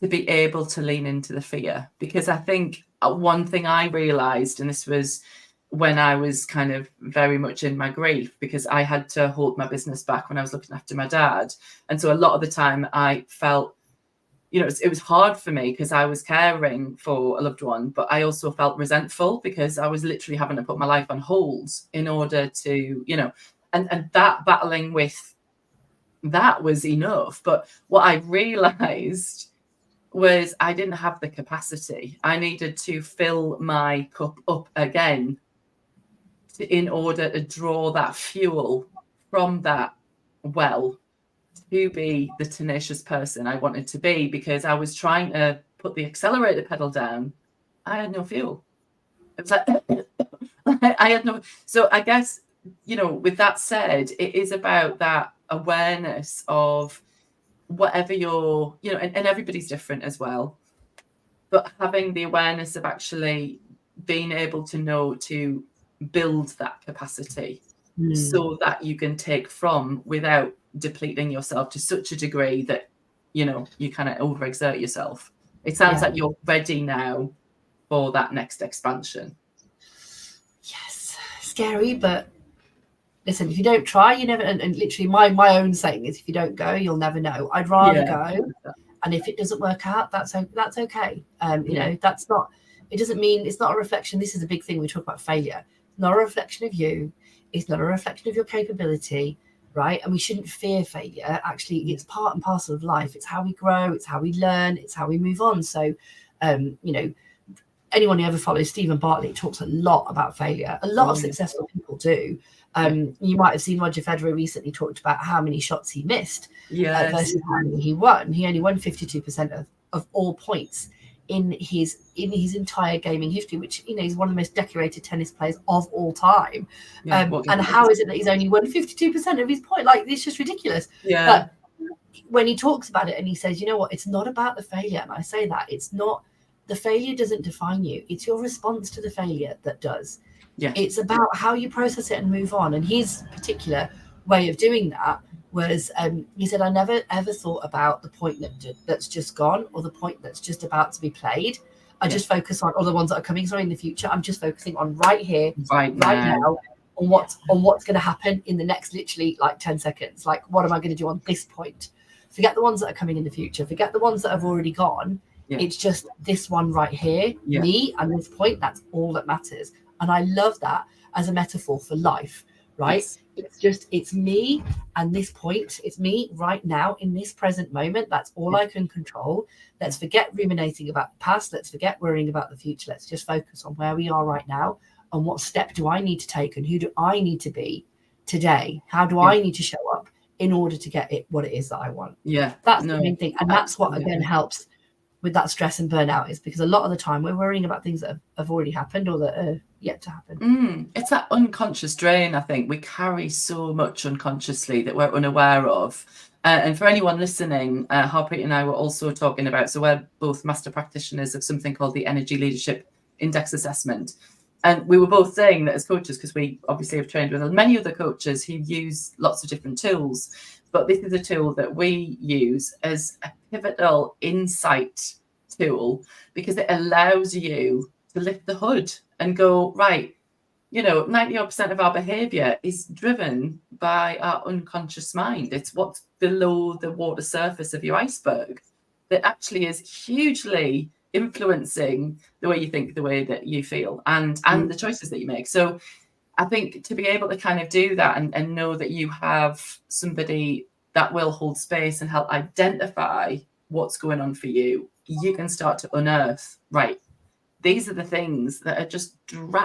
to be able to lean into the fear, because I think one thing I realized, and this was when I was kind of very much in my grief, because I had to hold my business back when I was looking after my dad, and so a lot of the time I felt, it was hard for me because I was caring for a loved one, but I also felt resentful because I was literally having to put my life on hold in order to, and that battling with that was enough. But what I realized was I didn't have the capacity. I needed to fill my cup up again in order to draw that fuel from that well to be the tenacious person I wanted to be, because I was trying to put the accelerator pedal down. I had no fuel. It was like I had no. So I guess, with that said, it is about that awareness of whatever you're, and everybody's different as well, but having the awareness of actually being able to know to build that capacity so that you can take from without depleting yourself to such a degree that, you kind of overexert yourself. It sounds like you're ready now for that next expansion. Yes, scary, but listen, if you don't try, you never. And literally, my own saying is, if you don't go, you'll never know. I'd rather go, and if it doesn't work out, that's okay. That's not. It doesn't mean it's not a reflection. This is a big thing we talk about failure. It's not a reflection of you. It's not a reflection of your capability, right? And we shouldn't fear failure. Actually, it's part and parcel of life. It's how we grow. It's how we learn. It's how we move on. So, anyone who ever follows Stephen Bartlett talks a lot about failure. A lot of successful people do. You might have seen Roger Federer recently talked about how many shots he missed versus how many he won. He only won 52% of all points in his entire gaming history, which he's one of the most decorated tennis players of all time. And how is it that he's only won 52% of his point? Like, it's just ridiculous. But when he talks about it and he says, you know what, it's not about the failure, and I say that it's not. The failure doesn't define you. It's your response to the failure that does. Yeah. It's about how you process it and move on. And his particular way of doing that was, he said, I never ever thought about the point that's just gone or the point that's just about to be played. I just focus on all the ones that are coming in the future. I'm just focusing on right here, right now, on what's going to happen in the next literally like 10 seconds. Like, what am I going to do on this point? Forget the ones that are coming in the future. Forget the ones that have already gone. It's just this one right here, me and this point. That's all that matters. And I love that as a metaphor for life, right? Yes. It's me and this point. It's me right now in this present moment. That's all I can control. Let's forget ruminating about the past. Let's forget worrying about the future. Let's just focus on where we are right now and what step do I need to take and who do I need to be today? How do I need to show up in order to get what it is that I want? Yeah. That's the main thing. And that's what, again, helps with that stress and burnout, is because a lot of the time we're worrying about things that have already happened or that are yet to happen. It's that unconscious drain. I think we carry so much unconsciously that we're unaware of. And for anyone listening, Harpreet and I were also talking about, so we're both master practitioners of something called the Energy Leadership Index Assessment. And we were both saying that as coaches, because we obviously have trained with many other coaches who use lots of different tools, but this is a tool that we use as a pivotal insight tool because it allows you to lift the hood and go, right, 90% of our behavior is driven by our unconscious mind. It's what's below the water surface of your iceberg that actually is hugely influencing the way you think, the way that you feel, and the choices that you make. So I think to be able to kind of do that and know that you have somebody that will hold space and help identify what's going on for you, you can start to unearth, right, these are the things that are just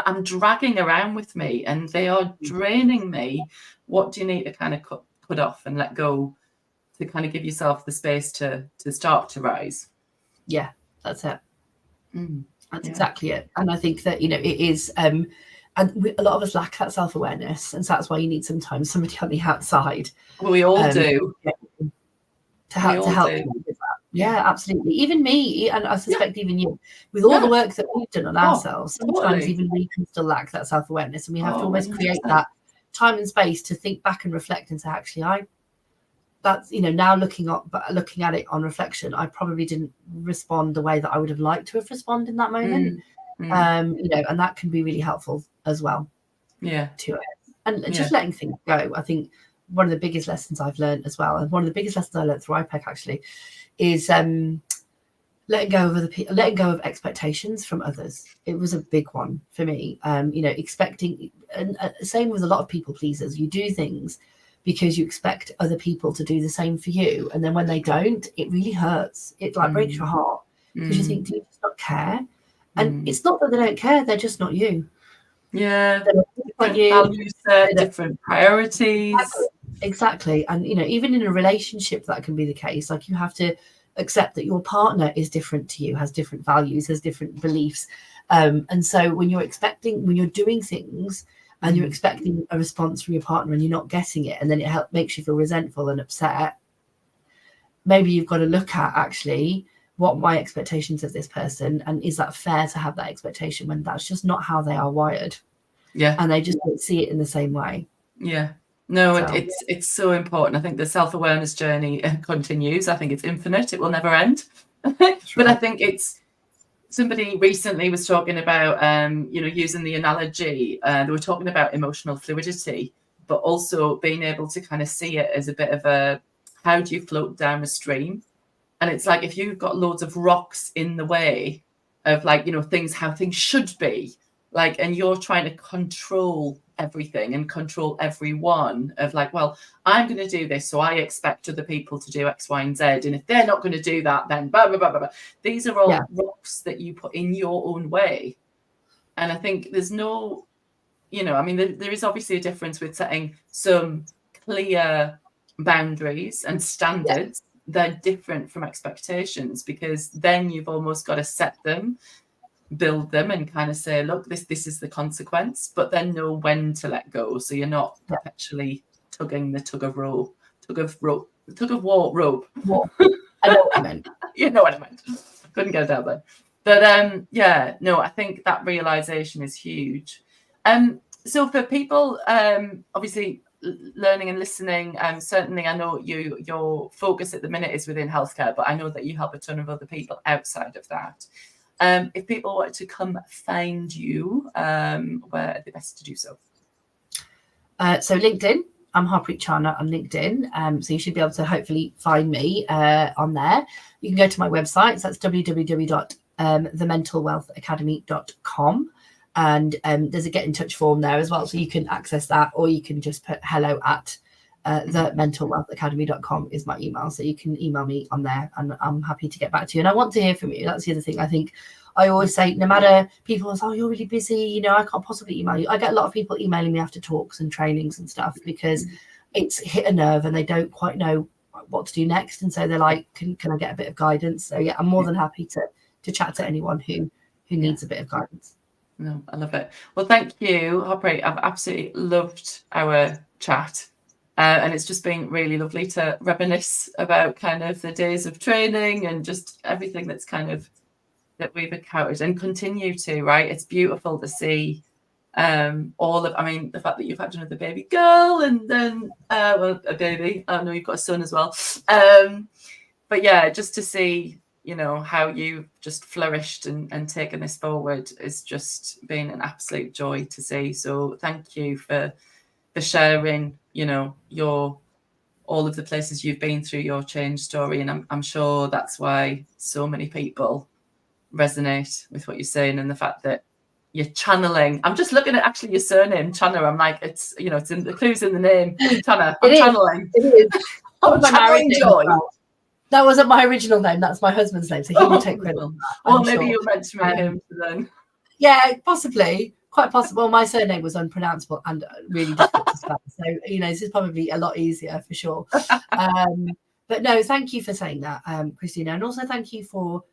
I'm dragging around with me and they are draining me. What do you need to kind of cut off and let go to kind of give yourself the space to start to rise? Yeah, that's it. That's exactly it. And I think that, it is, and a lot of us lack that self-awareness. And so that's why you need sometimes somebody on the outside. Well, we all do. To help you with that. Yeah, absolutely. Even me, and I suspect even you, with all the work that we've done on ourselves, sometimes even we can still lack that self-awareness, and we have to almost create that time and space to think back and reflect and say, actually, that's, now looking at it on reflection, I probably didn't respond the way that I would have liked to have responded in that moment. And that can be really helpful as well. Yeah. To it. And just letting things go. I think one of the biggest lessons I've learned as well, and one of the biggest lessons I learned through IPEC actually, is letting go of expectations from others. It was a big one for me. Expecting, and same with a lot of people pleasers. You do things because you expect other people to do the same for you, and then when they don't, it really hurts. It breaks your heart, because you think, do you just not care? And it's not that they don't care; they're just not you. Yeah, different values, different priorities. Exactly. And even in a relationship, that can be the case. Like, you have to accept that your partner is different to you, has different values, has different beliefs. And so when you're doing things and you're expecting a response from your partner and you're not getting it, and then it makes you feel resentful and upset, maybe you've got to look at, actually, what my expectations of this person, and is that fair to have that expectation when that's just not how they are wired? Yeah. And they just don't see it in the same way. Yeah. No, it's so important. I think the self-awareness journey continues. I think it's infinite. It will never end. But I think somebody recently was talking about, using the analogy, they were talking about emotional fluidity, but also being able to kind of see it as a bit of how do you float down a stream? And it's like, if you've got loads of rocks in the way of how things should be, and you're trying to control everything and control everyone of well, I'm going to do this, so I expect other people to do X, Y, and Z. And if they're not going to do that, then blah, blah, blah, blah, blah. These are all rocks that you put in your own way. And I think there's no, there is obviously a difference with setting some clear boundaries and standards. They're different from expectations, because then you've almost got to set them, build them, and kind of say, look, this is the consequence, but then know when to let go, so you're not perpetually tugging the tug of war rope. I know what I meant. You know what I meant. Couldn't get it out there. But I think that realization is huge. So for people, obviously learning and listening, certainly I know your focus at the minute is within healthcare, but I know that you help a ton of other people outside of that. If people want to come find you, where are they best to do so? So LinkedIn, I'm Harpreet Chana on LinkedIn. So you should be able to hopefully find me on there. You can go to my website. So that's www.thementalwealthacademy.com. And there's a get in touch form there as well. So you can access that, or you can just put hello at thementalwealthacademy.com is my email. So you can email me on there, and I'm happy to get back to you. And I want to hear from you. That's the other thing. I think I always say, no matter, people say, oh, you're really busy, I can't possibly email you. I get a lot of people emailing me after talks and trainings and stuff, because it's hit a nerve and they don't quite know what to do next. And so they're like, can I get a bit of guidance? So yeah, I'm more than happy to chat to anyone who needs a bit of guidance. No, I love it. Well, thank you, Harpreet. I've absolutely loved our chat. And it's just been really lovely to reminisce about kind of the days of training and just everything that's kind of that we've encountered and continue to, right? It's beautiful to see the fact that you've had another baby girl, and then a baby. I know you've got a son as well. But yeah, just to see, how you've just flourished and taken this forward has just been an absolute joy to see. So thank you for sharing, all of the places you've been through your change story. And I'm sure that's why so many people resonate with what you're saying, and the fact that you're channeling. I'm just looking at actually your surname, Chana. I'm like, it's it's in the clues in the name, Chana. I'm channeling. It is. I'm channeling joy. That wasn't my original name. That's my husband's name, so he will take credit. Well, maybe you'll mention him then. Yeah, possibly. Quite possible. My surname was unpronounceable and really difficult to spell. So, this is probably a lot easier for sure. But no, thank you for saying that, Christina. And also thank you for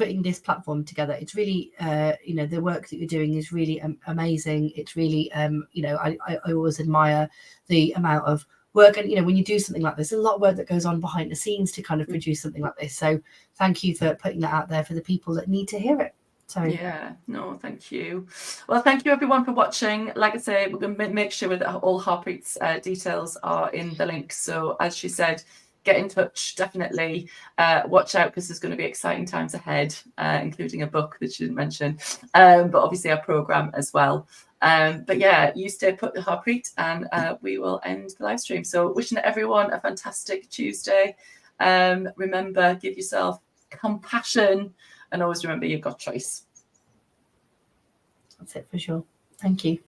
putting this platform together. It's really, the work that you're doing is really amazing. It's really, I always admire the amount of work. And, when you do something like this, there's a lot of work that goes on behind the scenes to kind of produce something like this. So thank you for putting that out there for the people that need to hear it. So yeah, no, thank you. Well, thank you everyone for watching. Like I say, we're going to make sure that all Harpreet's details are in the link. So as she said, get in touch, definitely. Watch out, because there's going to be exciting times ahead, including a book that she didn't mention, but obviously our program as well. But yeah, you stay put, Harpreet, and we will end the live stream. So wishing everyone a fantastic Tuesday. Remember, give yourself compassion, and always remember you've got choice. that's it for sure. Thank you.